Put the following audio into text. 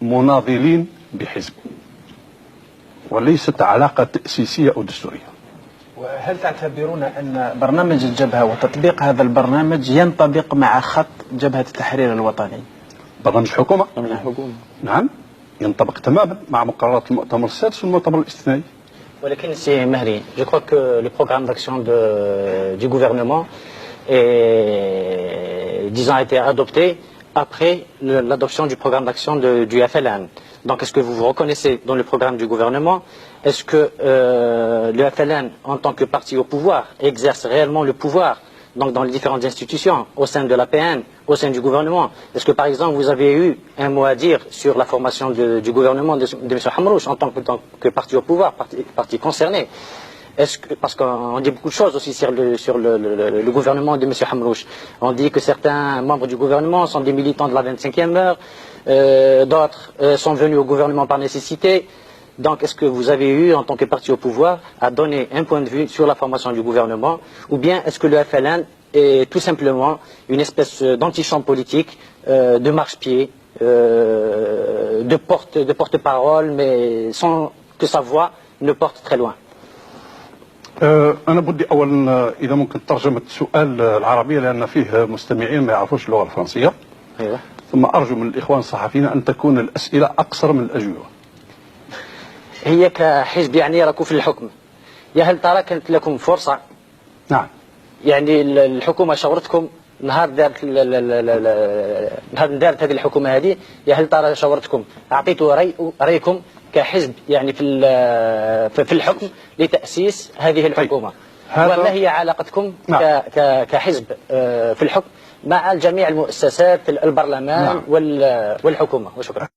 مناضلين بحزب، وليست علاقة تأسيسية أو دستورية. وهل تعتبرون أن برنامج الجبهة وتطبيق هذا البرنامج ينطبق مع خط جبهة التحرير الوطني؟ برنامج الحكومة؟ نعم، ينطبق تماما مع مقررات المؤتمر السادس والمؤتمر الاستثنائي. ولكن سي مهري، je crois que le programme d'action du gouvernement disons a été adopté après l'adoption du programme d'action du FLN. Donc est-ce que vous vous reconnaissez dans le programme du gouvernement? Est-ce que le FLN, en tant que parti au pouvoir, exerce réellement le pouvoir donc dans les différentes institutions, au sein de l'APN, au sein du gouvernement? Est-ce que par exemple vous avez eu un mot à dire sur la formation du gouvernement de M. Hamrouche en tant que parti au pouvoir, parti concerné? Parce qu'on dit beaucoup de choses aussi sur le gouvernement de M. Hamrouche. On dit que certains membres du gouvernement sont des militants de la 25e heure, d'autres sont venus au gouvernement par nécessité. Donc est-ce que vous avez eu, en tant que parti au pouvoir, à donner un point de vue sur la formation du gouvernement, ou bien est-ce que le FLN est tout simplement une espèce d'antichamp politique, de marche-pied, de porte-parole, mais sans que sa voix ne porte très loin? أنا بدي أولا إذا ممكن ترجمة السؤال العربية لأن فيه مستمعين ما يعرفوش اللغة الفرنسية. أيوة. ثم أرجو من الإخوان الصحفيين أن تكون الأسئلة أقصر من الأجوبة. هي كحزب يعني راكم في الحكم، يا هل ترى كانت لكم فرصة؟ نعم. يعني الحكومة شاورتكم نهار دارت هذه الحكومة هذه، يا هل ترى شاورتكم أعطيتوا رأيكم كحزب يعني في الحكم لتأسيس هذه الحكومة؟ وما هي علاقتكم كحزب في الحكم مع جميع المؤسسات البرلمان والحكومة؟ وشكرا.